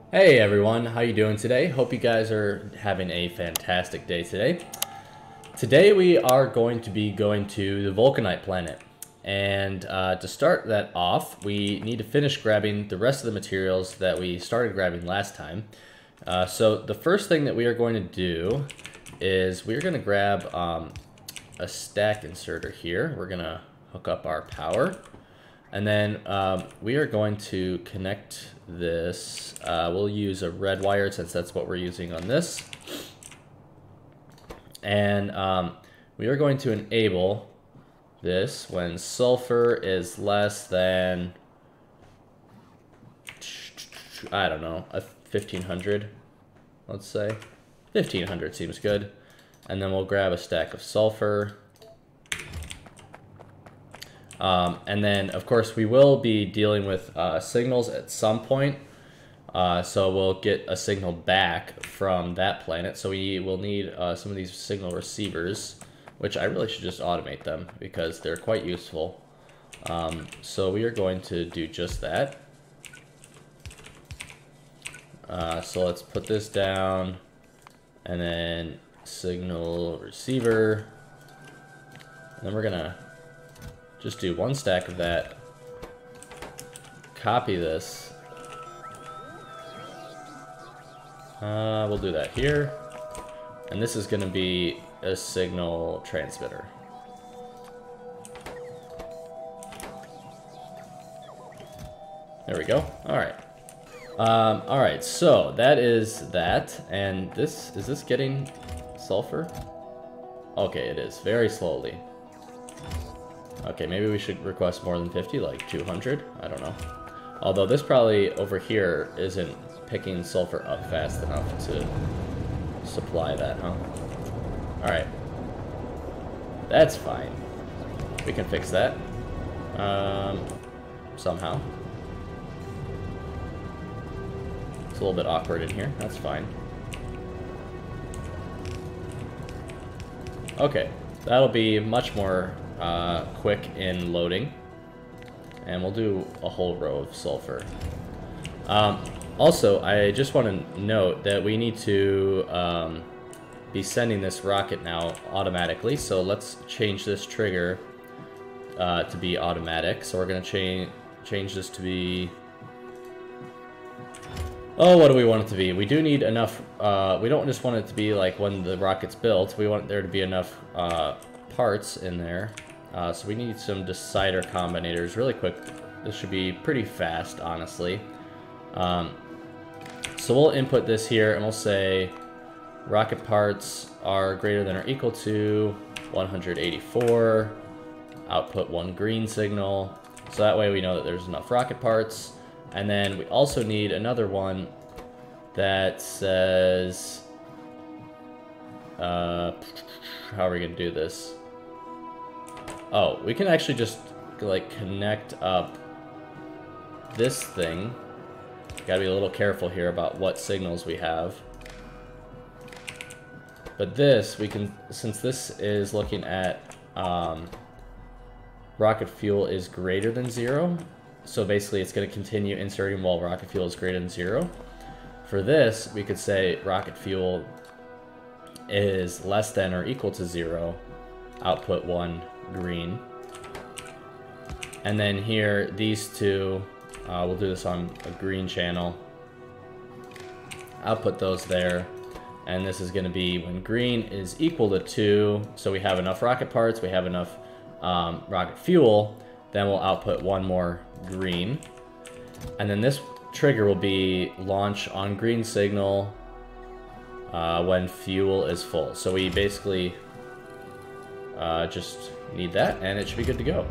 Hey everyone, how you doing today? Hope you guys are having a fantastic day today. Today we are going to be going to the Vulcanite planet. And to start that off, we need to finish grabbing the rest of the materials that we started grabbing last time. So the first thing that we are going to do is we're going to grab a stack inserter here. We're going to hook up our power. And then we are going to connect this. We'll use a red wire since that's what we're using on this. And we are going to enable this when sulfur is less than, I don't know, a 1500, let's say. 1500 seems good. And then we'll grab a stack of sulfur. And then, of course, we will be dealing with signals at some point. So we'll get a signal back from that planet. So we will need some of these signal receivers, which I really should just automate them because they're quite useful. So we are going to do just that. So let's put this down and then signal receiver. And then we're going to just do one stack of that, copy this. We'll do that here. And this is going to be a signal transmitter. There we go. All right. All right, so that is that. And is this getting sulfur? Okay, it is, very slowly. Okay, maybe we should request more than 50, like 200? I don't know. Although this probably over here isn't picking sulfur up fast enough to supply that, huh? Alright. That's fine. We can fix that. Somehow. It's a little bit awkward in here. That's fine. Okay. That'll be much more quick in loading, and we'll do a whole row of sulfur. Also, I just want to note that we need to be sending this rocket now automatically, so let's change this trigger to be automatic. So we're going to change this to be, oh, what do we want it to be? We do need enough, we don't just want it to be like when the rocket's built, we want there to be enough parts in there. So we need some decider combinators really quick. This should be pretty fast, honestly. So we'll input this here and we'll say rocket parts are greater than or equal to 184. Output 1 green signal. So that way we know that there's enough rocket parts. And then we also need another one that says, how are we going to do this? Oh, we can actually just like connect up this thing. Gotta be a little careful here about what signals we have. But this, we can, since this is looking at rocket fuel is greater than 0, so basically it's going to continue inserting while rocket fuel is greater than 0. For this, we could say rocket fuel is less than or equal to 0, output 1 green. And then here, these two, we'll do this on a green channel. Output those there. And this is going to be when green is equal to 2, so we have enough rocket parts, we have enough rocket fuel, then we'll output 1 more green. And then this trigger will be launch on green signal when fuel is full. So we basically just need that, and it should be good to go.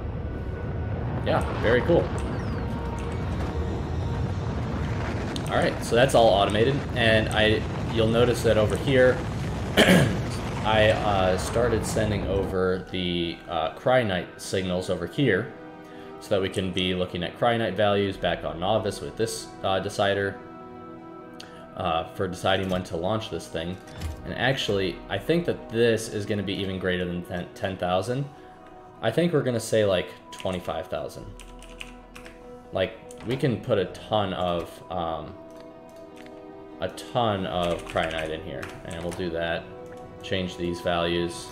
Yeah, very cool. Alright, so that's all automated, and you'll notice that over here, I started sending over the Krastorio signals over here, so that we can be looking at Krastorio values back on Novice with this decider for deciding when to launch this thing. And actually, I think that this is going to be even greater than 10,000. I think we're going to say like 25,000. Like, we can put a ton of a ton of cryonite in here, and we'll do that. Change these values,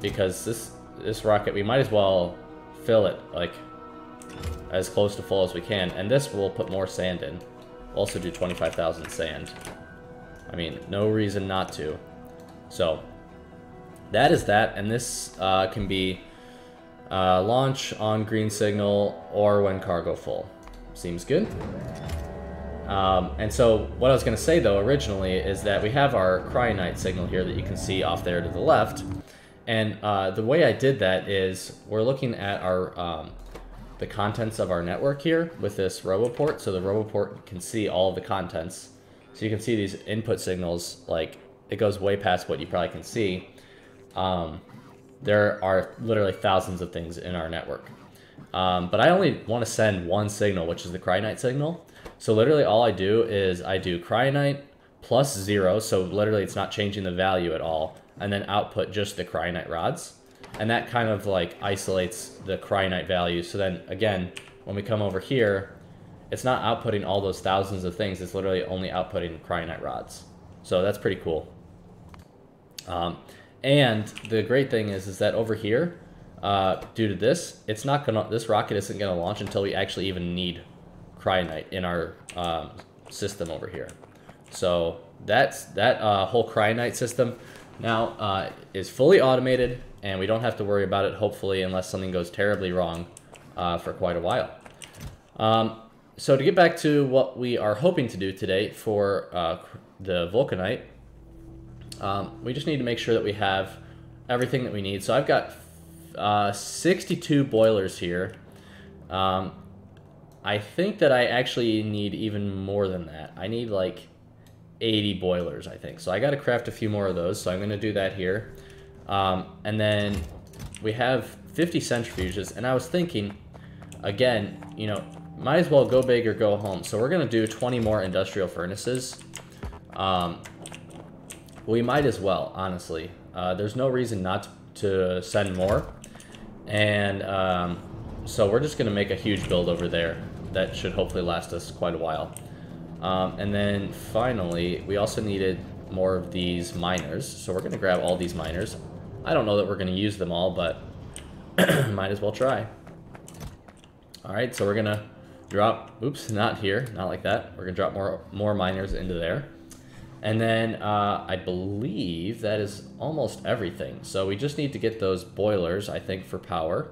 because this rocket, we might as well fill it like as close to full as we can, and this will put more sand in. We'll also do 25,000 sand. I mean, no reason not to. So that is that, and this can be launch on green signal or when cargo full. Seems good. And so what I was going to say though originally is that we have our cryonite signal here that you can see off there to the left, and the way I did that is we're looking at our the contents of our network here with this roboport, so the roboport can see all of the contents. So you can see these input signals, like it goes way past what you probably can see. There are literally thousands of things in our network. But I only want to send one signal, which is the cryonite signal. So literally all I do is I do cryonite plus 0, so literally it's not changing the value at all, and then output just the cryonite rods. And that kind of like isolates the cryonite value. So then again, when we come over here, it's not outputting all those thousands of things, it's literally only outputting cryonite rods. So that's pretty cool. And the great thing is that over here, due to this, it's not gonna, this rocket isn't gonna launch until we actually even need cryonite in our system over here. So that's that whole cryonite system now is fully automated, and we don't have to worry about it, hopefully, unless something goes terribly wrong for quite a while. So to get back to what we are hoping to do today for the Vulcanite, we just need to make sure that we have everything that we need. So I've got 62 boilers here. I think that I actually need even more than that. I need like 80 boilers, I think. So I got to craft a few more of those, so I'm going to do that here. And then we have 50 centrifuges, and I was thinking, again, you know, might as well go big or go home. So we're going to do 20 more industrial furnaces. We might as well, honestly. There's no reason not to send more. And so we're just going to make a huge build over there. That should hopefully last us quite a while. And then finally, we also needed more of these miners. So we're going to grab all these miners. I don't know that we're going to use them all, but might as well try. Alright, so we're going to drop, oops, not here, not like that. We're going to drop more miners into there. And then I believe that is almost everything. So we just need to get those boilers, I think, for power.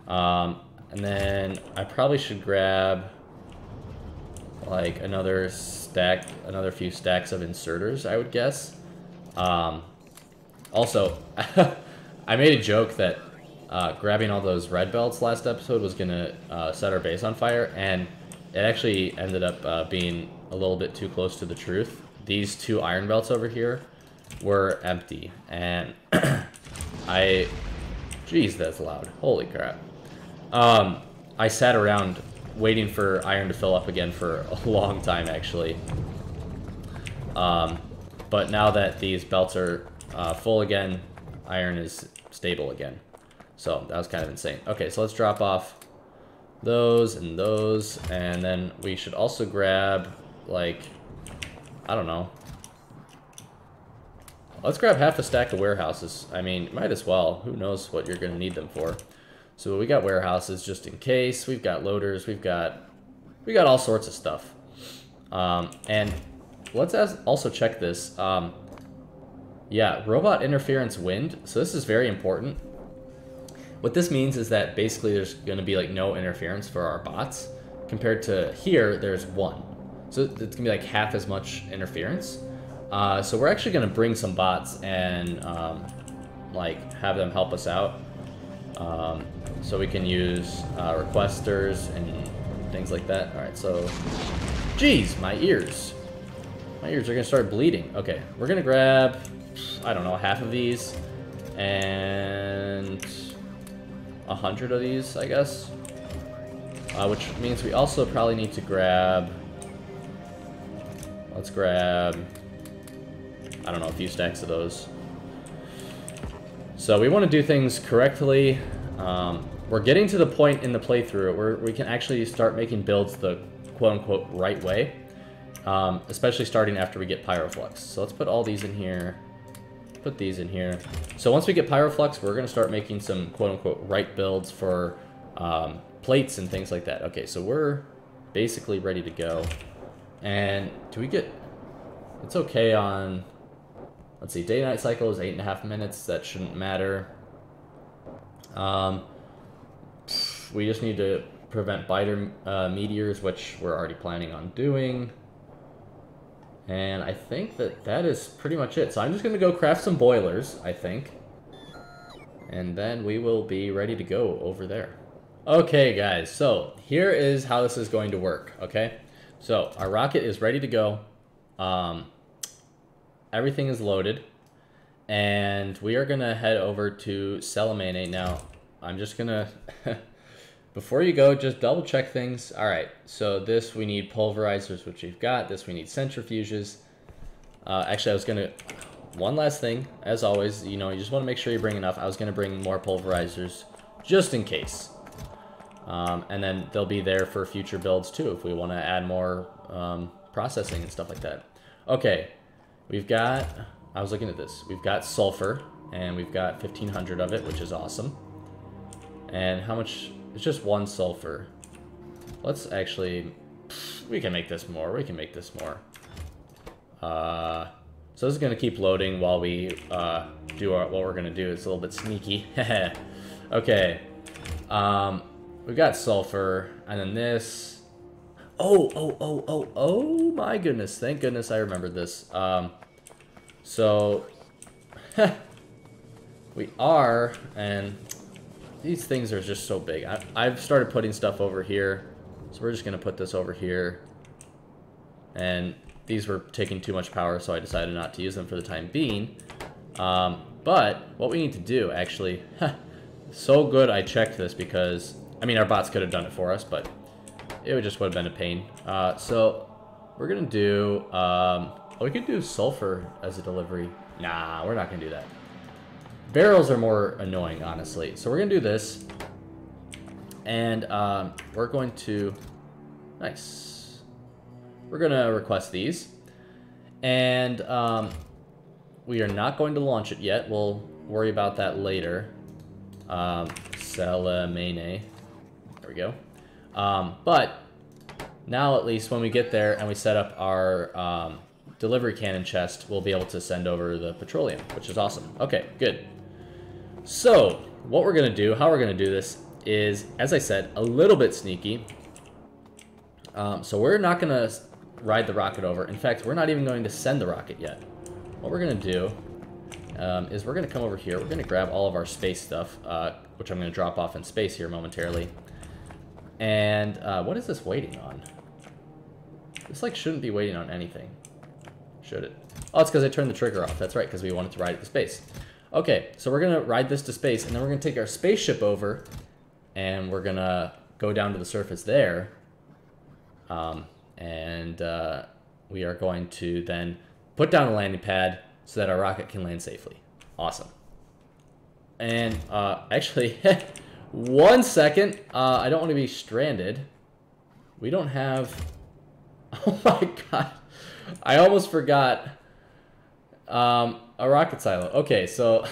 And then I probably should grab like another few stacks of inserters, I would guess. Also, I made a joke that grabbing all those red belts last episode was gonna set our base on fire, and it actually ended up being a little bit too close to the truth. These 2 iron belts over here were empty, and geez, that's loud. Holy crap. I sat around waiting for iron to fill up again for a long time, actually. But now that these belts are full again, iron is stable again. So that was kind of insane. Okay, so let's drop off those, and then we should also grab, like, I don't know. Let's grab half a stack of warehouses. I mean, might as well. Who knows what you're going to need them for. So we got warehouses just in case. We've got loaders. We got all sorts of stuff. And let's also check this. Yeah, robot interference wind. So this is very important. What this means is that basically there's going to be like no interference for our bots. Compared to here, there's 1. So it's going to be like half as much interference. So we're actually going to bring some bots and like have them help us out. So we can use requesters and things like that. Alright, so... Jeez, my ears. My ears are going to start bleeding. Okay, we're going to grab, I don't know, half of these. And 100 of these, I guess. Which means we also probably need to grab... Let's grab... I don't know, a few stacks of those. So we want to do things correctly. We're getting to the point in the playthrough where we can actually start making builds the quote-unquote right way. especially starting after we get pyroflux. So let's put all these in here. Put these in here. So once we get pyroflux, we're going to start making some quote-unquote right builds for plates and things like that. Okay, so we're basically ready to go. And do we get... It's okay on... Let's see, day-night cycle is 8.5 minutes. That shouldn't matter. We just need to prevent biter meteors, which we're already planning on doing. And I think that is pretty much it. So I'm just going to go craft some boilers, I think. And then we will be ready to go over there. Okay, guys. So here is how this is going to work, okay? So our rocket is ready to go. Everything is loaded. And we are going to head over to Salamene. Now, I'm just going to... Before you go, just double check things. All right, so this we need pulverizers, which we've got. This we need centrifuges. Actually, I was gonna, one last thing, as always, you know, you just wanna make sure you bring enough. I was gonna bring more pulverizers, just in case. And then they'll be there for future builds too, if we wanna add more processing and stuff like that. Okay, we've got, I was looking at this. We've got sulfur, and we've got 1,500 of it, which is awesome. And how much? It's just one sulfur. Let's actually... We can make this more. We can make this more. So this is going to keep loading while we do what we're going to do. It's a little bit sneaky. Okay. We've got sulfur. And then this... Oh my goodness. Thank goodness I remembered this. So... we are... And... These things are just so big. I've started putting stuff over here. So we're just going to put this over here. And these were taking too much power, so I decided not to use them for the time being. But what we need to do, actually... so good I checked this because... I mean, our bots could have done it for us, but it would just would have been a pain. So we're going to do... we could do sulfur as a delivery. Nah, we're not going to do that. Barrels are more annoying, honestly. So we're going to do this. And we're going to... Nice. We're going to request these. And we are not going to launch it yet. We'll worry about that later. Salamene. There we go. But now at least when we get there and we set up our delivery cannon chest, we'll be able to send over the petroleum, which is awesome. Okay, good. So, what we're going to do, how we're going to do this, is, as I said, a little bit sneaky. So we're not going to ride the rocket over. In fact, we're not even going to send the rocket yet. What we're going to do is we're going to come over here. We're going to grab all of our space stuff, which I'm going to drop off in space here momentarily. And what is this waiting on? This, like, shouldn't be waiting on anything. Should it? Oh, it's because I turned the trigger off. That's right, because we wanted to ride it to space. Okay, so we're going to ride this to space, and then we're going to take our spaceship over, and we're going to go down to the surface there. We are going to then put down a landing pad so that our rocket can land safely. Awesome. And actually, 1 second. I don't want to be stranded. We don't have... Oh my god. I almost forgot... a rocket silo. Okay, so...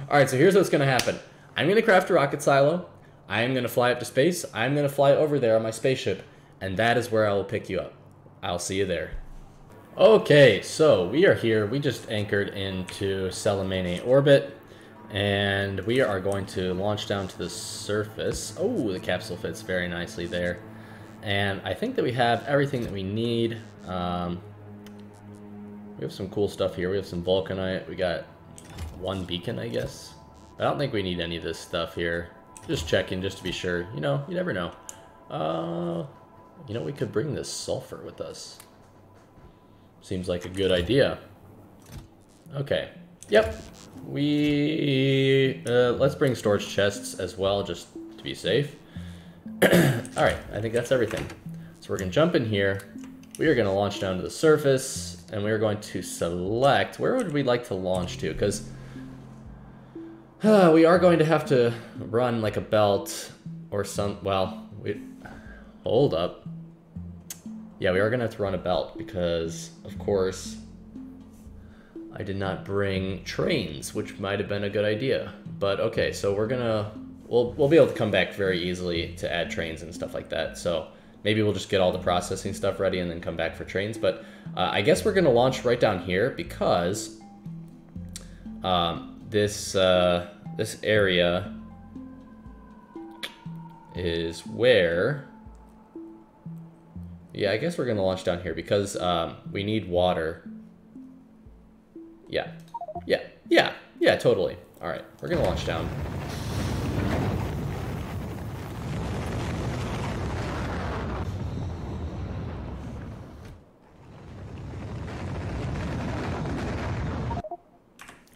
Alright, so here's what's going to happen. I'm going to craft a rocket silo. I'm going to fly up to space. I'm going to fly over there on my spaceship. And that is where I will pick you up. I'll see you there. Okay, so we are here. We just anchored into Salamene orbit. And we are going to launch down to the surface. Oh, the capsule fits very nicely there. And I think that we have everything that we need. We have some cool stuff here. We have some Vulcanite. We got one beacon, I guess. I don't think we need any of this stuff here. Just checking, just to be sure. You know, you never know. You know, we could bring this sulfur with us. Seems like a good idea. Okay. Yep. Let's bring storage chests as well, just to be safe. Alright, I think that's everything. So we're going to jump in here. We are going to launch down to the surface. And we are going to select... Where would we like to launch to? Because we are going to have to run like a belt or some... Well, hold up. Yeah, we are gonna have to run a belt because, of course, I did not bring trains, which might have been a good idea. But okay, so we'll be able to come back very easily to add trains and stuff like that. So maybe we'll just get all the processing stuff ready and then come back for trains. But I guess we're gonna launch right down here because this area is where. Yeah, I guess we're gonna launch down here because we need water. Yeah, totally. All right, we're gonna launch down.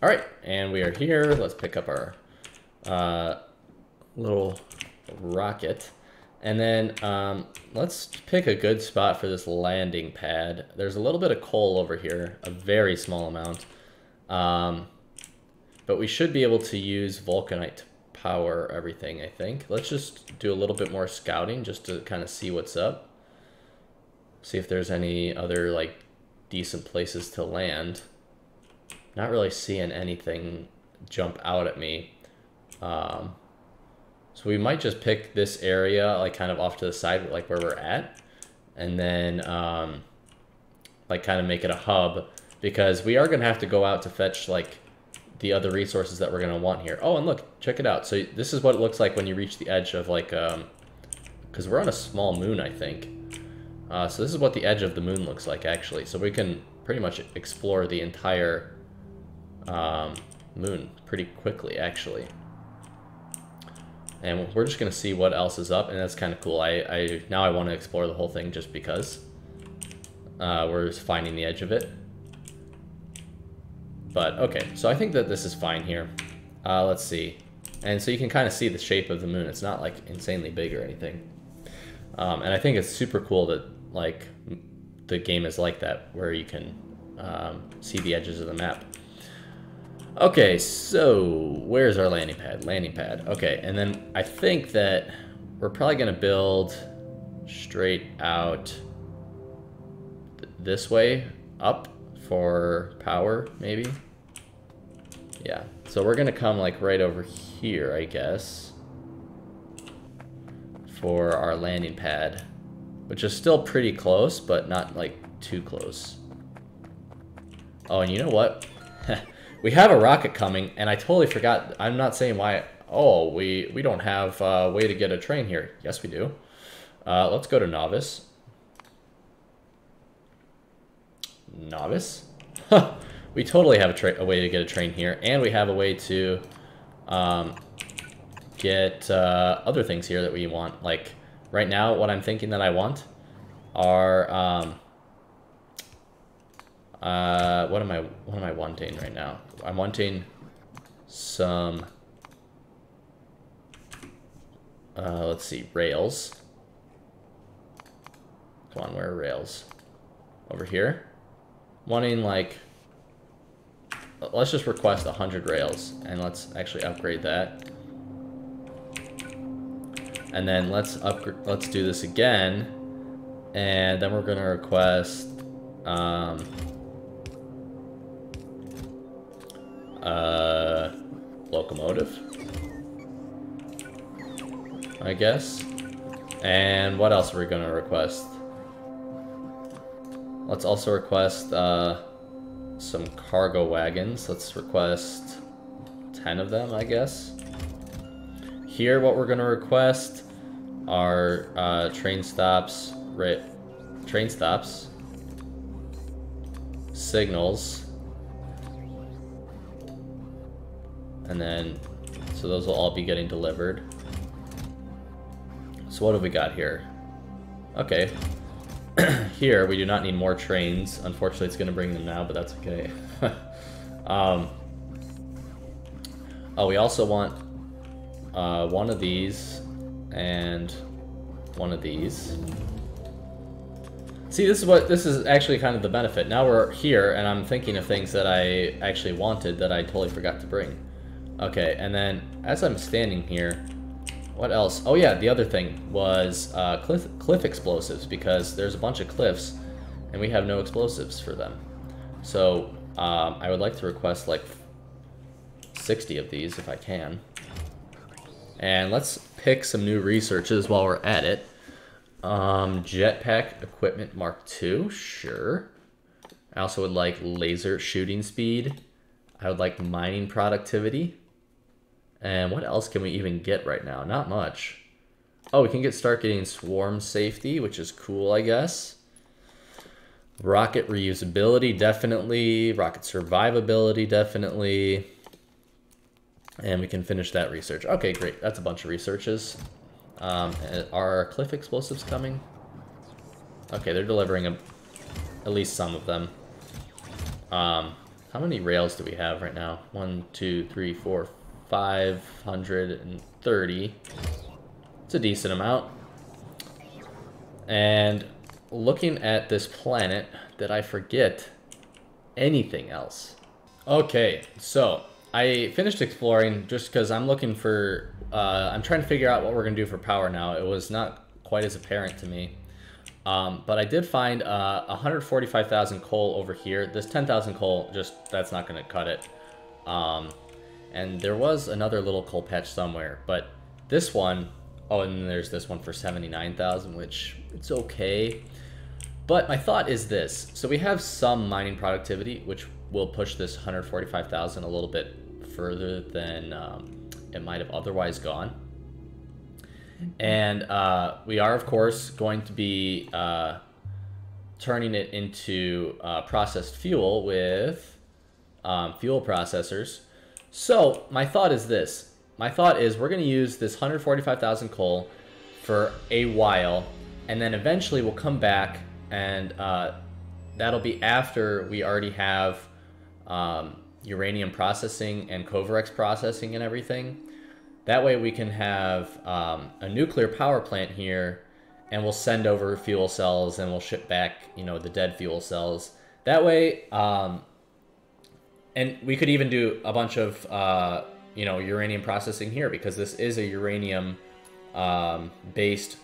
All right, and we are here. Let's pick up our little rocket. And then let's pick a good spot for this landing pad. There's a little bit of coal over here, a very small amount. But we should be able to use Vulcanite to power everything, I think. Let's just do a little bit more scouting just to kind of see what's up. See if there's any other like decent places to land. Not really seeing anything jump out at me. So we might just pick this area like kind of off to the side, like where we're at, and then like kind of make it a hub, because we are gonna have to go out to fetch like the other resources that we're gonna want here. Oh, and look, check it out. So this is what it looks like when you reach the edge of like, because we're on a small moon, I think. So this is what the edge of the moon looks like actually. So we can pretty much explore the entire moon pretty quickly actually. And we're just gonna see what else is up, and that's kind of cool. Now I want to explore the whole thing just because we're just finding the edge of it. But okay, so I think that this is fine here. Let's see. And so you can kind of see the shape of the moon. It's not like insanely big or anything. And I think it's super cool that like the game is like that, where you can see the edges of the map. Okay, so where's our landing pad? Landing pad. Okay, and then I think that we're probably gonna build straight out this way up for power, maybe. Yeah, so we're gonna come like right over here, I guess, for our landing pad, which is still pretty close, but not like too close. Oh, and you know what? We have a rocket coming, and I totally forgot. I'm not saying why. Oh, we don't have a way to get a train here. Yes, we do. Let's go to Novice. Novice? We totally have a way to get a train here, and we have a way to get other things here that we want. Like, right now, what I'm thinking that I want are... what am I wanting right now? I'm wanting some let's see, rails. Come on, where are rails? Over here. Wanting like, let's just request 100 rails, and let's actually upgrade that. And then let's do this again, and then we're gonna request locomotive, I guess. And what else are we gonna request? Let's also request some cargo wagons. Let's request 10 of them, I guess. Here, what we're gonna request are train stops, signals, and then, so those will all be getting delivered. So what have we got here? Okay. Here, we do not need more trains. Unfortunately, it's going to bring them now, but that's okay. Oh, we also want one of these and one of these. See, this is actually kind of the benefit. Now we're here, and I'm thinking of things that I actually wanted that I totally forgot to bring. Okay, and then as I'm standing here, What else? Oh yeah, the other thing was cliff explosives, because there's a bunch of cliffs and we have no explosives for them. So I would like to request like 60 of these if I can. And let's pick some new researches while we're at it. Jetpack equipment Mark II, sure. I also would like laser shooting speed. I would like mining productivity. And what else can we even get right now? Not much. Oh, we can start getting swarm safety, which is cool, I guess. Rocket reusability, definitely. Rocket survivability, definitely. And we can finish that research. Okay, great. That's a bunch of researches. Are cliff explosives coming? Okay, they're delivering at least some of them. How many rails do we have right now? 1, 2, 3, 4, 530. It's a decent amount. And looking at this planet, did I forget anything else? Okay, so I finished exploring just because I'm looking for, I'm trying to figure out what we're going to do for power now. It was not quite as apparent to me. But I did find 145,000 coal over here. This 10,000 coal, that's not going to cut it. And there was another little coal patch somewhere, but this one, oh, and then there's this one for 79,000, which it's okay. But my thought is this. So we have some mining productivity, which will push this 145,000 a little bit further than it might have otherwise gone. And we are, of course, going to be turning it into processed fuel with fuel processors. So my thought is this. My thought is we're going to use this 145,000 coal for a while, and then eventually we'll come back, and that'll be after we already have uranium processing and Covarex processing and everything. That way we can have a nuclear power plant here, and we'll send over fuel cells and we'll ship back, you know, the dead fuel cells. That way, and we could even do a bunch of, you know, uranium processing here, because this is a uranium based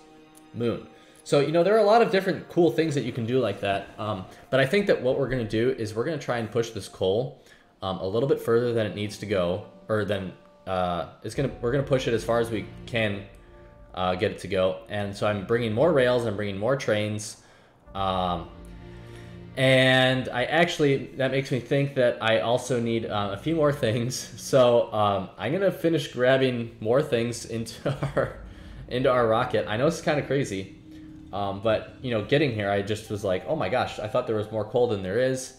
moon. So, you know, there are a lot of different cool things that you can do like that. But I think that what we're going to do is we're going to try and push this coal a little bit further than it needs to go, or than we're going to push it as far as we can get it to go. And so I'm bringing more rails, I'm bringing more trains. And that makes me think that I also need a few more things. So I'm going to finish grabbing more things into our rocket. I know it's kind of crazy. But, you know, getting here, I just was like, oh my gosh, I thought there was more coal than there is.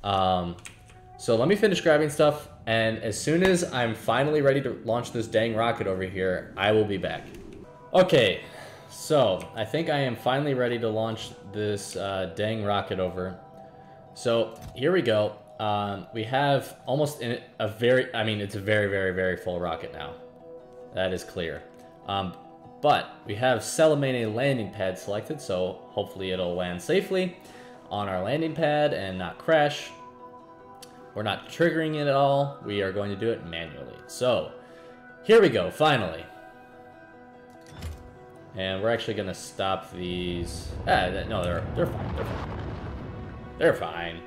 So let me finish grabbing stuff, and as soon as I'm finally ready to launch this dang rocket over here, I will be back. Okay, so I think I am finally ready to launch this dang rocket over. So here we go. We have almost it's a very, very, very full rocket now. That is clear. But we have Salamene landing pad selected, so hopefully it'll land safely on our landing pad and not crash. We're not triggering it at all. We are going to do it manually. So here we go, finally. And we're actually going to stop these. No, they're fine. They're fine. They're fine.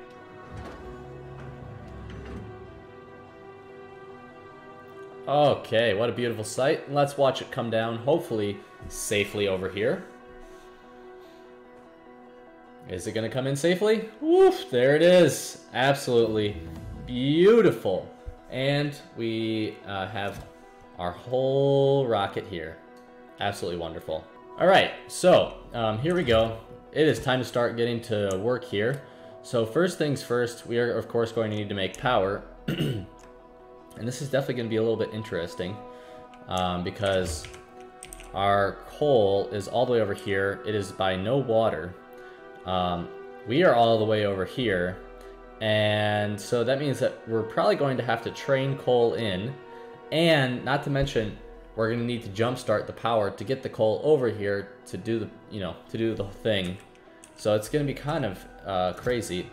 Okay, what a beautiful sight. Let's watch it come down, hopefully safely over here. Is it going to come in safely? Woof, there it is. Absolutely beautiful. And we have our whole rocket here. Absolutely wonderful. All right, so here we go. It is time to start getting to work here. So first things first, we are of course going to need to make power. And this is definitely going to be a little bit interesting because our coal is all the way over here. It is by no water. We are all the way over here, and so that means that we're probably going to have to train coal in, and not to mention we're going to need to jumpstart the power to get the coal over here to do the, to do the thing. So it's going to be kind of crazy.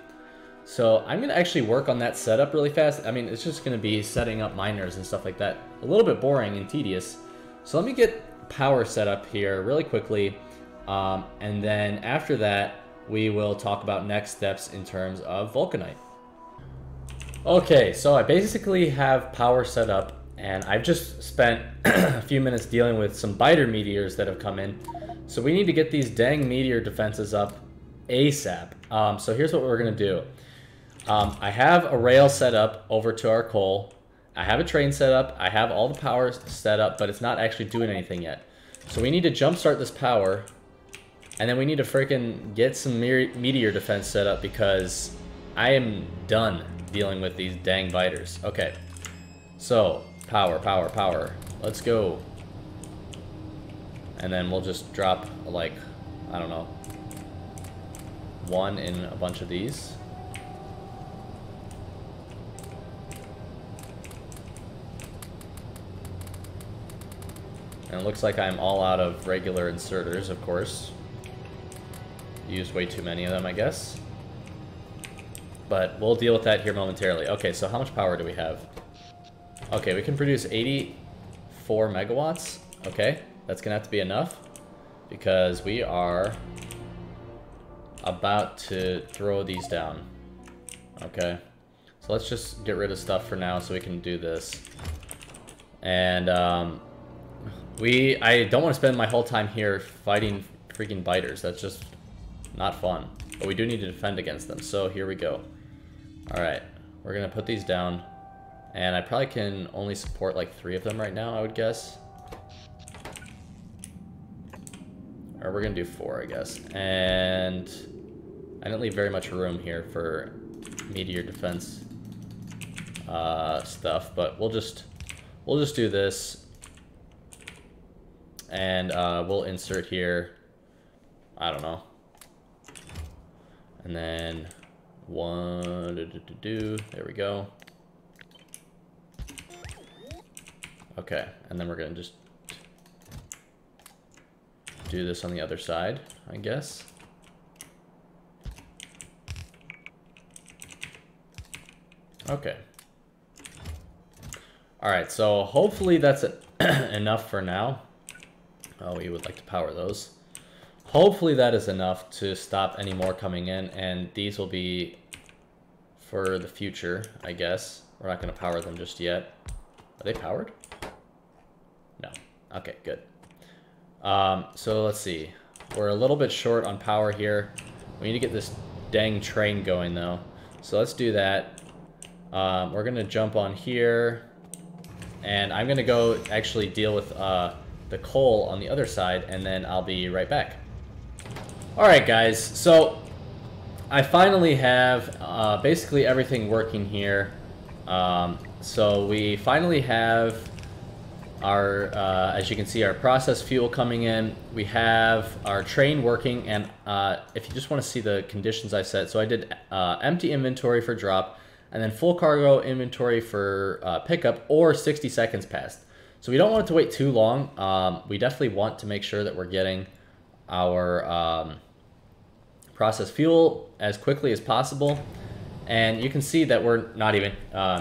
So I'm going to actually work on that setup really fast. I mean, it's just going to be setting up miners and stuff like that. A little bit boring and tedious. So let me get power setup here really quickly, and then after that, we will talk about next steps in terms of Vulcanite. Okay, so I basically have power set up, and I've just spent a few minutes dealing with some biter meteors that have come in. So we need to get these dang meteor defenses up ASAP. So here's what we're gonna do. I have a rail set up over to our coal. I have a train set up. I have all the power set up, but it's not actually doing anything yet. So we need to jumpstart this power, and then we need to freaking get some meteor defense set up because I am done dealing with these dang biters. Okay, so power, power, power. Let's go. And then we'll just drop, like, I don't know, one in a bunch of these. And it looks like I'm all out of regular inserters, of course. Used way too many of them, I guess. But we'll deal with that here momentarily. Okay, so how much power do we have? Okay, we can produce 84 megawatts. Okay, that's gonna have to be enough because we are about to throw these down. Okay, so let's just get rid of stuff for now so we can do this. And I don't want to spend my whole time here fighting freaking biters. That's just not fun. But we do need to defend against them, so here we go. Alright, we're gonna put these down. And I probably can only support like 3 of them right now, I would guess. Or we're gonna do 4, I guess. And I didn't leave very much room here for meteor defense stuff, but we'll just do this. And we'll insert here, I don't know. And then there we go. Okay, and then we're gonna just do this on the other side, I guess. Okay. Alright, so hopefully that's enough for now. Oh, we would like to power those. Hopefully that is enough to stop any more coming in, and these will be for the future, I guess. We're not going to power them just yet. Are they powered? No. Okay, good. So let's see. We're a little bit short on power here. We need to get this dang train going, though. So let's do that. We're going to jump on here, and I'm going to go actually deal with the coal on the other side, and then I'll be right back. Alright guys, so I finally have basically everything working here. So we finally have our, as you can see, our process fuel coming in. We have our train working, and if you just want to see the conditions I set, so I did empty inventory for drop, and then full cargo inventory for pickup, or 60 seconds passed. So we don't want it to wait too long. We definitely want to make sure that we're getting our processed fuel as quickly as possible. And you can see that we're not even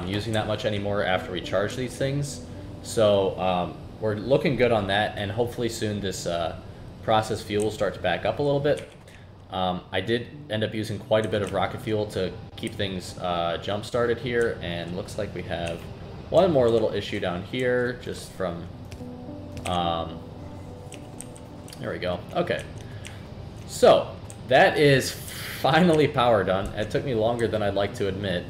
using that much anymore after we charge these things. So we're looking good on that, and hopefully soon this processed fuel will start to back up a little bit. I did end up using quite a bit of rocket fuel to keep things jump started here, and looks like we have one more little issue down here just from there we go. Okay, so that is finally power done. It took me longer than I'd like to admit,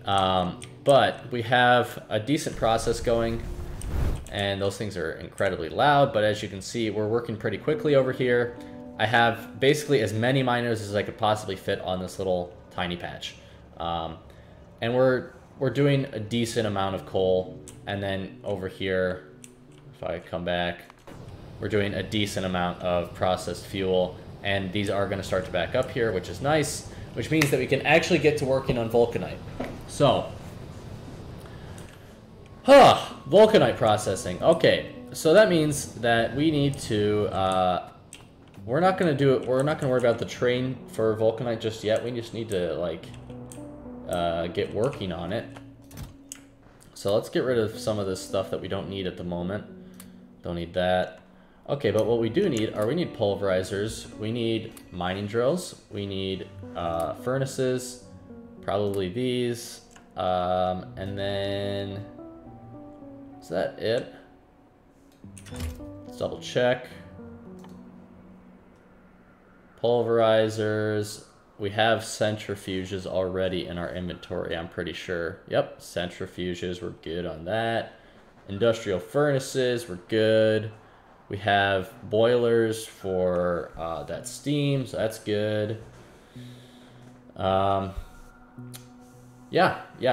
but we have a decent process going, and those things are incredibly loud, but as you can see, we're working pretty quickly over here. I have basically as many miners as I could possibly fit on this little tiny patch, and we're doing a decent amount of coal. And then over here, if I come back, we're doing a decent amount of processed fuel, and these are going to start to back up here, which is nice, which means that we can actually get to working on Vulcanite. So, Vulcanite processing. Okay, so that means that we need to, we're not going to worry about the train for Vulcanite just yet. We just need to, like, get working on it. So let's get rid of some of this stuff that we don't need at the moment. Don't need that. Okay, but what we do need are we need pulverizers, we need mining drills, we need furnaces, probably these, and then is that it? Let's double check. Pulverizers. We have centrifuges already in our inventory, I'm pretty sure. Yep, centrifuges, we're good on that. Industrial furnaces, we're good. We have boilers for that steam, so that's good. Yeah,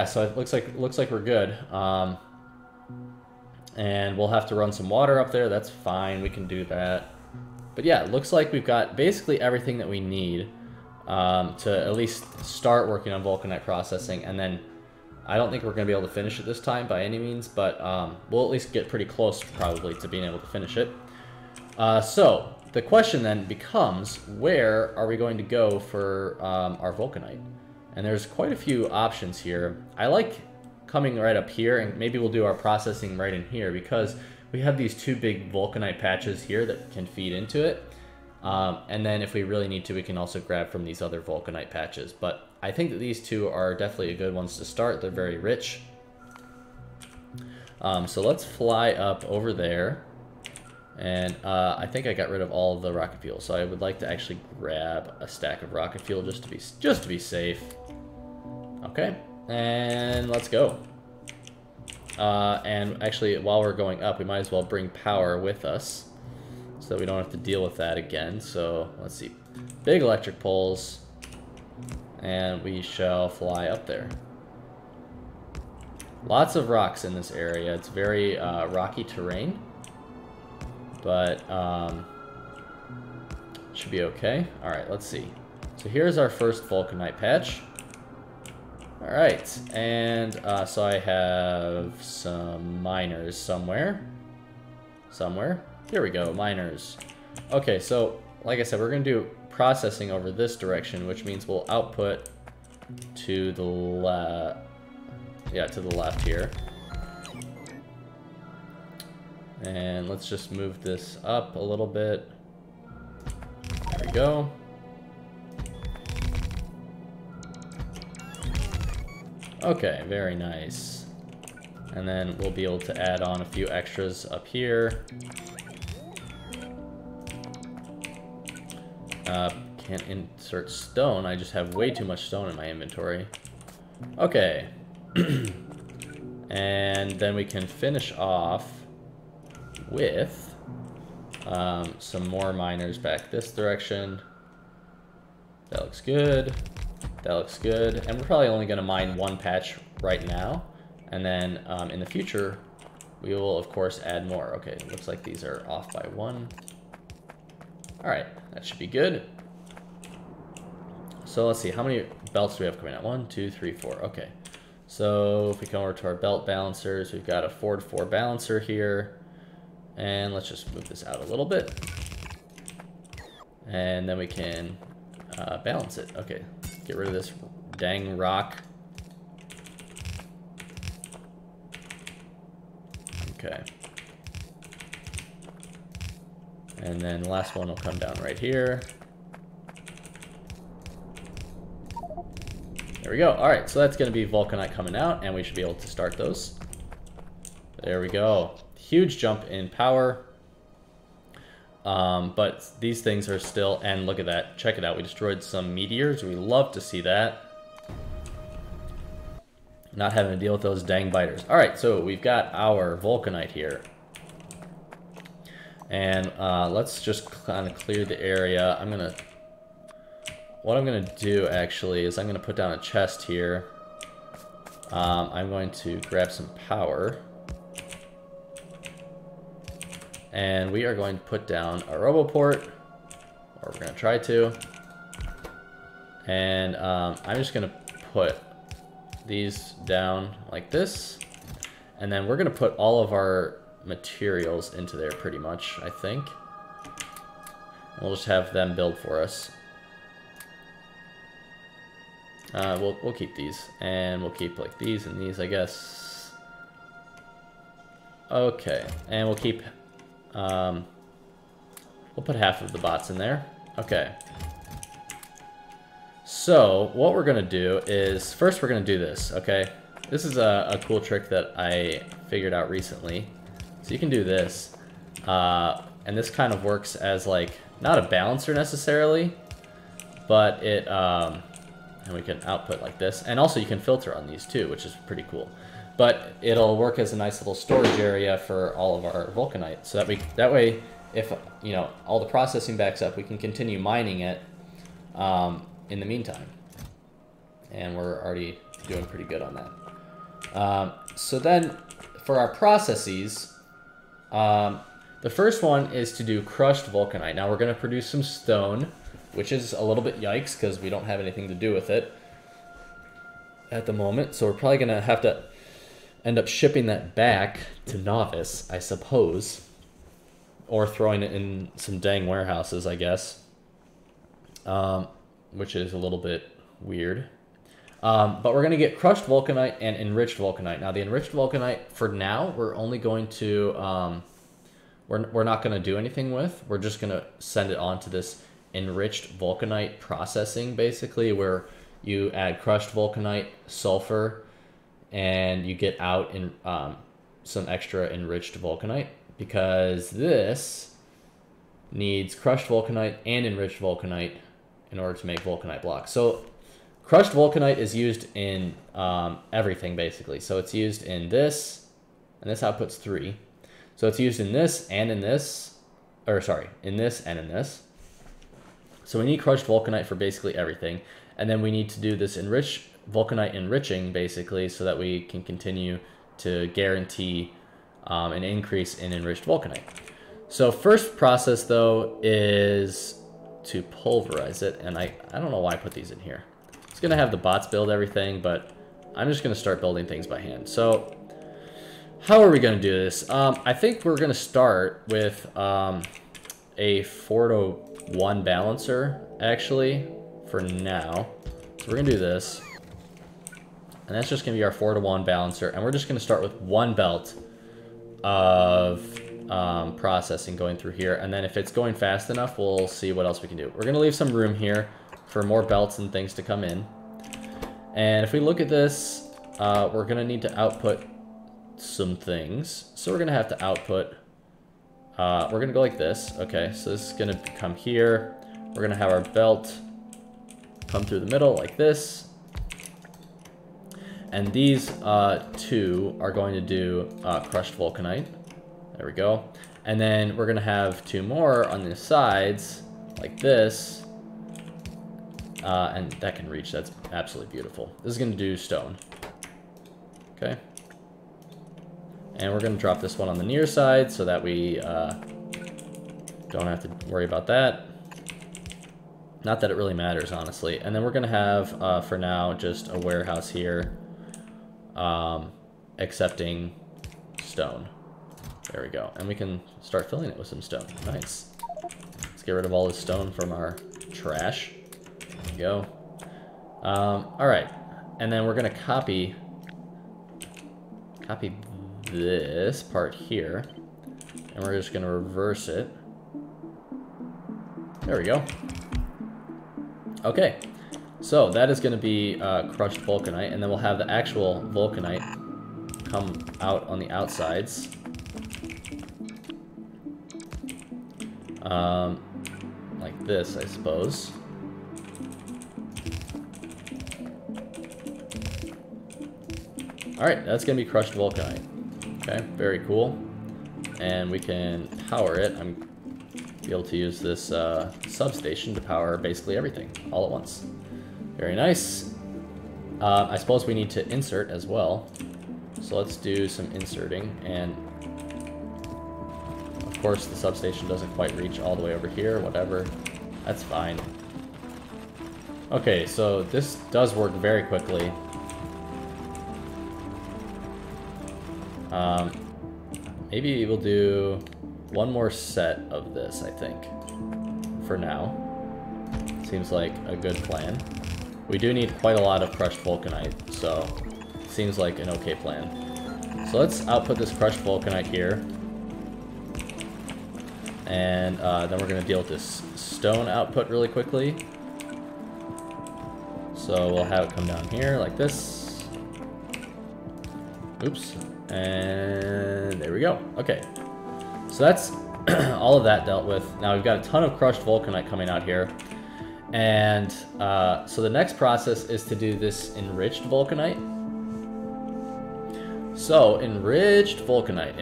so it looks like we're good. And we'll have to run some water up there, that's fine, we can do that. But yeah, it looks like we've got basically everything that we need to at least start working on Vulcanite processing, and then I don't think we're going to be able to finish it this time by any means, but we'll at least get pretty close probably to being able to finish it. So the question then becomes, where are we going to go for our Vulcanite? And there's quite a few options here. I like coming right up here, and maybe we'll do our processing right in here because we have these two big Vulcanite patches here that can feed into it. And then if we really need to, we can also grab from these other Vulcanite patches. But I think that these two are definitely good ones to start. They're very rich. So let's fly up over there. And I think I got rid of all of the rocket fuel. So I would like to actually grab a stack of rocket fuel just to be safe. Okay, and let's go. And actually, while we're going up, we might as well bring power with us so that we don't have to deal with that again. So let's see, big electric poles, and we shall fly up there. Lots of rocks in this area. It's very rocky terrain, but should be okay. All right, let's see. So here's our first Vulcanite patch. All right, and so I have some miners somewhere. Here we go, miners. Okay, so like I said, we're gonna do processing over this direction, which means we'll output to the left. Yeah, to the left here. And let's just move this up a little bit. There we go. Okay, very nice. And then we'll be able to add on a few extras up here. Can't insert stone. I just have way too much stone in my inventory. Okay. And then we can finish off with some more miners back this direction. That looks good. That looks good. And we're probably only going to mine one patch right now. And then in the future, we will, of course, add more. Okay, it looks like these are off by one. All right, that should be good. So let's see, how many belts do we have coming out? 1, 2, 3, 4. Okay. So if we come over to our belt balancers, we've got a 4-to-4 balancer here. And let's just move this out a little bit. And then we can balance it. Okay, get rid of this dang rock. Okay. And then the last one will come down right here. There we go. All right, so that's going to be Vulcanite coming out, and we should be able to start those. There we go. Huge jump in power. But these things are still, and look at that. Check it out. We destroyed some meteors. We love to see that. Not having to deal with those dang biters. All right, so we've got our Vulcanite here. And let's just kind of clear the area. What I'm gonna do actually is I'm gonna put down a chest here. I'm going to grab some power. And we are going to put down a roboport, or we're gonna try to. And I'm just gonna put these down like this. And then we're gonna put all of our materials into there pretty much, I think. We'll just have them build for us. We'll keep these, and we'll keep like these and these, I guess. Okay, and we'll keep We'll put half of the bots in there. Okay. So what we're gonna do is, first we're gonna do this, okay? This is a cool trick that I figured out recently. So you can do this, and this kind of works as like, not a balancer necessarily, but it, and we can output like this. And also you can filter on these too, which is pretty cool. But it'll work as a nice little storage area for all of our Vulcanite. So that way, if, you know, all the processing backs up, we can continue mining it in the meantime. And we're already doing pretty good on that. So then, for our processes, the first one is to do crushed Vulcanite. Now we're going to produce some stone, which is a little bit yikes because we don't have anything to do with it at the moment. So we're probably going to have to end up shipping that back to Novice, I suppose. Or throwing it in some dang warehouses, I guess. Which is a little bit weird. But we're going to get crushed Vulcanite and enriched Vulcanite. Now the enriched Vulcanite, for now, we're only going to... we're not going to do anything with. We're just going to send it on to this Enriched Vulcanite Processing, basically, where you add crushed Vulcanite, sulfur, and you get out in some extra enriched Vulcanite, because this needs crushed Vulcanite and enriched Vulcanite in order to make Vulcanite blocks. So crushed Vulcanite is used in everything, basically. So it's used in this, and this outputs 3. So it's used in this and in this, or sorry, in this and in this. So we need crushed Vulcanite for basically everything. And then we need to do this enriched Vulcanite enriching, basically, so that we can continue to guarantee an increase in enriched Vulcanite. So first process, though, is to pulverize it. And I don't know why I put these in here. It's going to have the bots build everything, but I'm just going to start building things by hand. So how are we going to do this? I think we're going to start with a 4-to-1 balancer, actually, for now. So we're going to do this. And that's just going to be our 4-to-1 balancer. And we're just going to start with 1 belt of processing going through here. And then if it's going fast enough, we'll see what else we can do. We're going to leave some room here for more belts and things to come in. And if we look at this, we're going to need to output some things. So we're going to have to output, we're going to go like this. Okay, so this is going to come here. We're going to have our belt come through the middle like this. And these 2 are going to do crushed Vulcanite. There we go. And then we're going to have 2 more on the sides like this. And that can reach. That's absolutely beautiful. This is going to do stone. Okay. And we're going to drop this one on the near side so that we don't have to worry about that. Not that it really matters, honestly. And then we're going to have, for now, just a warehouse here. Accepting stone. There we go. And we can start filling it with some stone. Nice. Let's get rid of all this stone from our trash. There we go. Alright. And then we're going to copy this part here. And we're just going to reverse it. There we go. Okay. So that is going to be crushed Vulcanite, and then we'll have the actual Vulcanite come out on the outsides. Like this, I suppose. Alright, that's going to be crushed Vulcanite. Okay, very cool. And we can power it. I'm be able to use this substation to power basically everything all at once. Very nice. I suppose we need to insert as well. So let's do some inserting. And of course the substation doesn't quite reach all the way over here. Whatever. That's fine. Okay, so this does work very quickly. Maybe we'll do one more set of this, I think. For now. Seems like a good plan. We do need quite a lot of crushed Vulcanite, so it seems like an okay plan. So let's output this crushed Vulcanite here. And then we're going to deal with this stone output really quickly. So we'll have it come down here like this. Oops. And there we go. Okay. So that's all of that dealt with. Now we've got a ton of crushed vulcanite coming out here. And so the next process is to do this enriched vulcanite. So enriched vulcanite.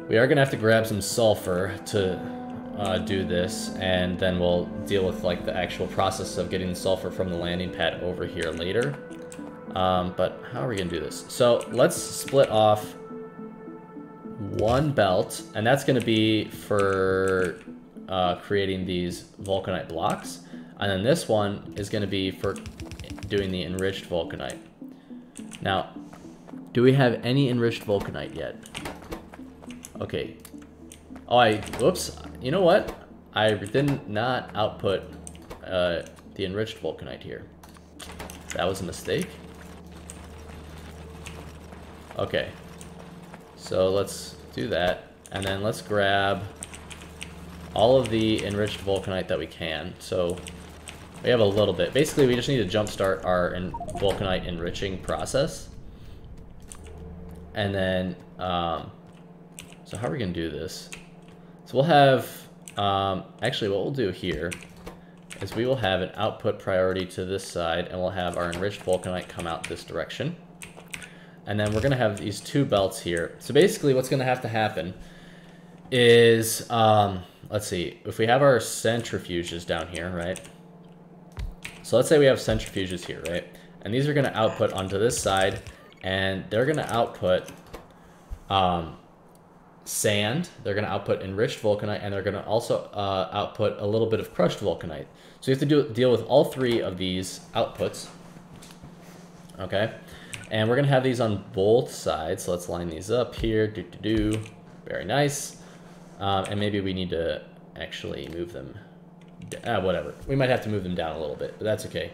We are going to have to grab some sulfur to do this, and then we'll deal with like the actual process of getting the sulfur from the landing pad over here later. But how are we going to do this? So let's split off one belt, and that's going to be for creating these vulcanite blocks. And then this one is going to be for doing the enriched vulcanite. Now, do we have any enriched vulcanite yet? Okay. Oh, whoops. You know what? I did not output the enriched vulcanite here. That was a mistake. Okay. So let's do that. And then let's grab all of the enriched vulcanite that we can. So we have a little bit. Basically, we just need to jumpstart our vulcanite enriching process. And then, so how are we going to do this? So we'll have, actually what we'll do here is we will have an output priority to this side, and we'll have our enriched vulcanite come out this direction. And then we're going to have these two belts here. So basically what's going to have to happen is, let's see, if we have our centrifuges down here, right? So let's say we have centrifuges here, right? And these are going to output onto this side, and they're going to output sand, they're going to output enriched vulcanite, and they're going to also output a little bit of crushed vulcanite. So you have to deal with all three of these outputs. Okay? And we're going to have these on both sides. So let's line these up here. Very nice. And maybe we need to actually move them. Whatever. We might have to move them down a little bit, but that's okay.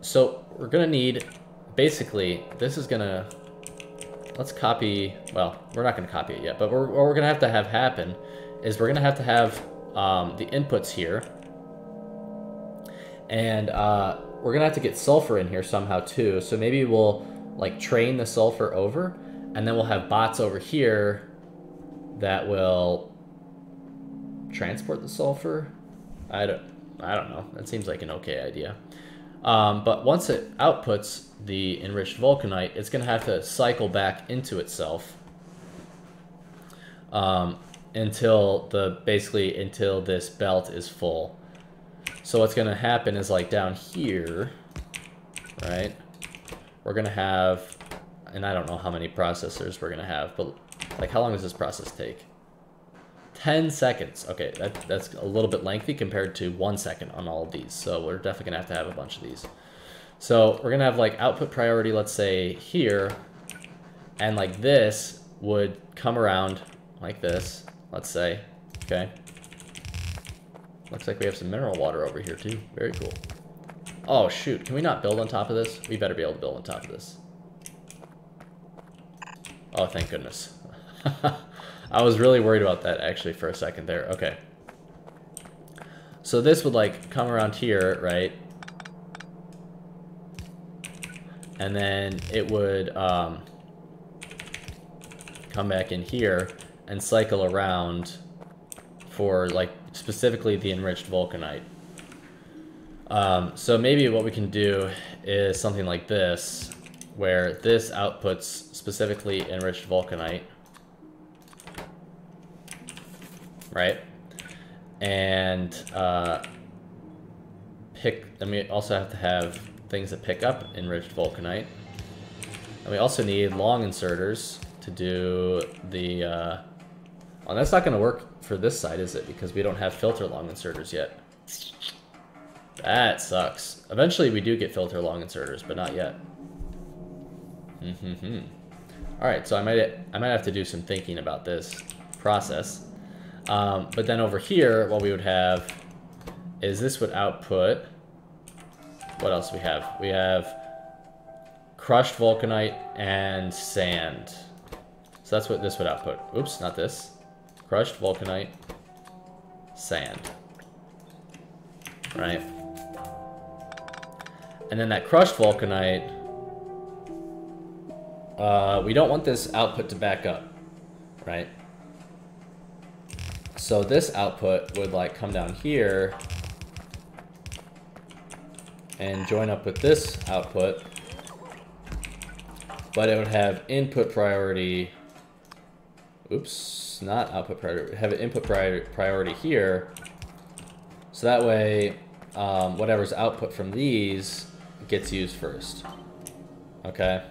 So we're going to need, basically, this is going to, let's copy, well, we're not going to copy it yet, but what we're going to have happen is we're going to have the inputs here. And we're going to have to get sulfur in here somehow too. So maybe we'll like train the sulfur over, and then we'll have bots over here that will transport the sulfur. I don't know. That seems like an okay idea. But once it outputs the enriched vulcanite, it's going to have to cycle back into itself until this belt is full. So what's going to happen is like down here, right? We're going to have, and I don't know how many processors we're going to have, but like how long does this process take? 10 seconds. Okay, that's a little bit lengthy compared to 1 second on all of these. So we're definitely going to have a bunch of these. So we're going to have like output priority, let's say here, and like this would come around like this, let's say, okay? Looks like we have some mineral water over here too. Very cool. Oh shoot, can we not build on top of this? We better be able to build on top of this. Oh, thank goodness. I was really worried about that actually for a second there. Okay. So this would like come around here, right? And then it would come back in here and cycle around for like specifically the enriched vulcanite. So maybe what we can do is something like this, where this outputs specifically enriched vulcanite, right? And then we also have to have things that pick up enriched vulcanite. And we also need long inserters to do the, well, that's not going to work for this side, is it? Because we don't have filter long inserters yet. That sucks. Eventually we do get filter long inserters, but not yet. Alright, so I might have to do some thinking about this process. But then over here, what we would have is this would output, what else do we have? We have crushed vulcanite and sand. So that's what this would output. Oops, not this. crushed vulcanite, sand, right? And then that crushed vulcanite, we don't want this output to back up, right? So this output would like come down here and join up with this output, but it would have input priority. Oops, not output priority. Have an input priority here, so that way whatever's output from these gets used first. Okay.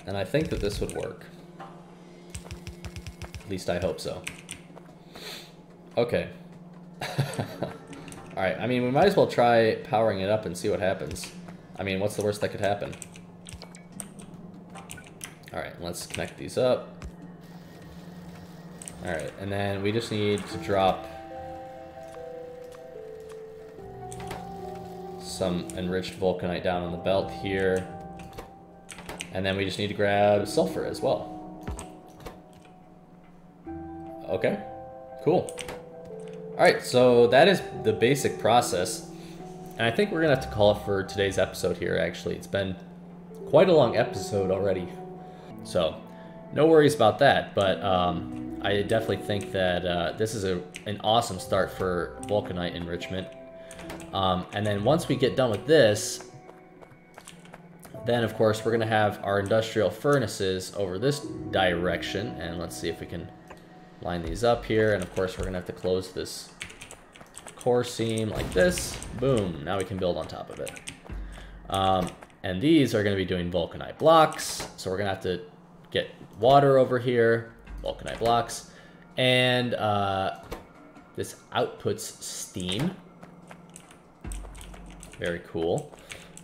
And I think that this would work. At least I hope so. Okay. Alright, I mean, we might as well try powering it up and see what happens. I mean, what's the worst that could happen? Alright, let's connect these up. Alright, and then we just need to drop some enriched vulcanite down on the belt here. And then we just need to grab sulfur as well. Okay, cool. Alright, so that is the basic process. And I think we're going to have to call it for today's episode here, actually. It's been quite a long episode already. So, no worries about that. But I definitely think that this is an awesome start for vulcanite enrichment. And then once we get done with this, then of course we're going to have our industrial furnaces over this direction. And let's see if we can line these up here, and of course we're gonna have to close this core seam like this. Boom, now we can build on top of it. And these are gonna be doing vulcanite blocks, so we're gonna have to get water over here, vulcanite blocks, and this outputs steam. Very cool.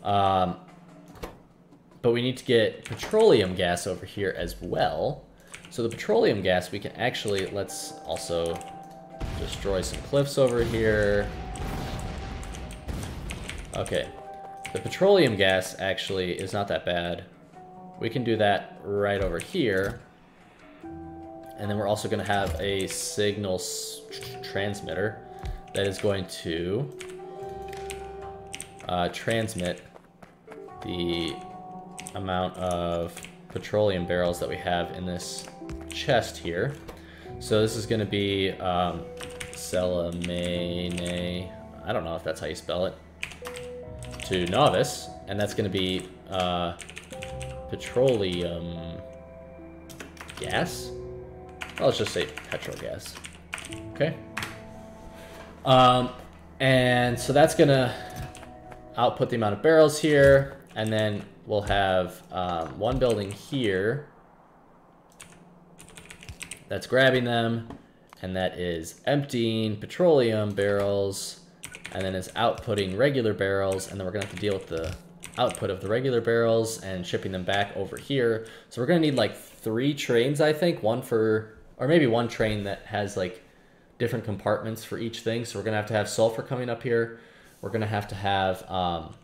But we need to get petroleum gas over here as well. So the petroleum gas, we can actually, let's also destroy some cliffs over here. Okay, the petroleum gas actually is not that bad. We can do that right over here. And then we're also gonna have a signal transmitter that is going to transmit the amount of petroleum barrels that we have in this chest here. So this is going to be Celamene, I don't know if that's how you spell it, to novice, and that's going to be petroleum gas. Well, let's just say petrol gas. Okay. And so that's going to output the amount of barrels here, and then we'll have one building here that's grabbing them, and that is emptying petroleum barrels, and then is outputting regular barrels, and then we're gonna have to deal with the output of the regular barrels and shipping them back over here. So we're gonna need like 3 trains, I think, one for, or maybe one train that has like different compartments for each thing. So we're gonna have sulfur coming up here. We're gonna have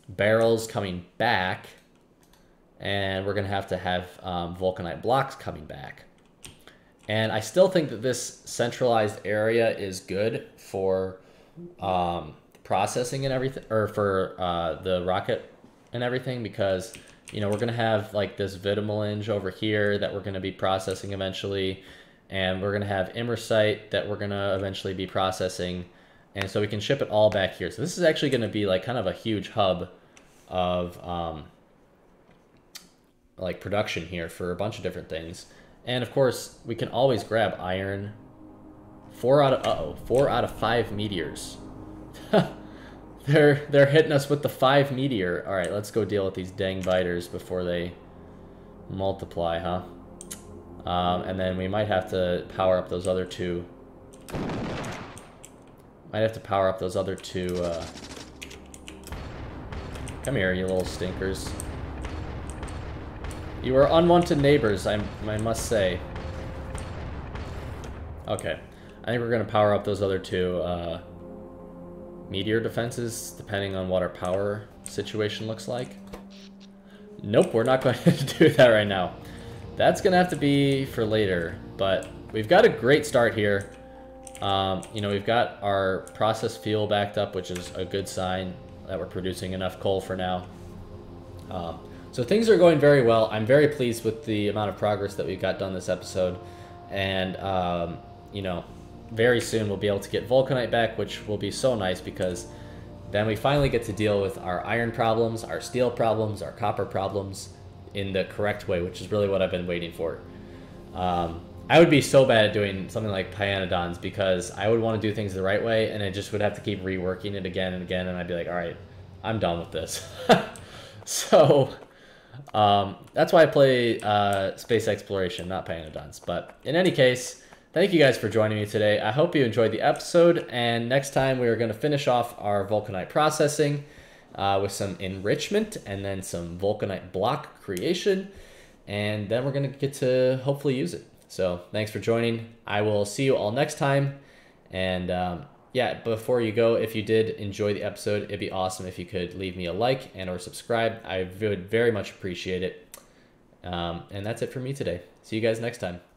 barrels coming back, and we're gonna have vulcanite blocks coming back. And I still think that this centralized area is good for processing and everything, or for the rocket and everything, because you know we're gonna have like this vitamelange over here that we're gonna be processing eventually, and we're gonna have imersite that we're gonna eventually be processing, and so we can ship it all back here. So this is actually gonna be like kind of a huge hub of like production here for a bunch of different things. And of course we can always grab iron. 4 out of 5 meteors. they're hitting us with the 5 meteor. All right, let's go deal with these dang biters before they multiply, huh? And then we might have to power up those other two. Come here, you little stinkers. You are unwanted neighbors, I must say. Okay, I think we're gonna power up those other 2 meteor defenses, depending on what our power situation looks like. Nope, we're not going to do that right now. that's gonna have to be for later, but we've got a great start here. You know, we've got our process fuel backed up, which is a good sign that we're producing enough coal for now. So things are going very well. I'm very pleased with the amount of progress that we've got done this episode. And, you know, very soon we'll be able to get Vulcanite back, which will be so nice because then we finally get to deal with our iron problems, our steel problems, our copper problems in the correct way, which is really what I've been waiting for. I would be so bad at doing something like Pyanodons because I would want to do things the right way, and I just would have to keep reworking it again and again, and I'd be like, all right, I'm done with this. So that's why I play space exploration, not Pyanodons. But in any case, thank you guys for joining me today. I hope you enjoyed the episode, and next time we are going to finish off our Vulcanite processing with some enrichment and then some Vulcanite block creation, and then we're going to get to hopefully use it. So thanks for joining. I will see you all next time. And yeah, before you go, if you did enjoy the episode, it'd be awesome if you could leave me a like and or subscribe. I would very much appreciate it. And that's it for me today. See you guys next time.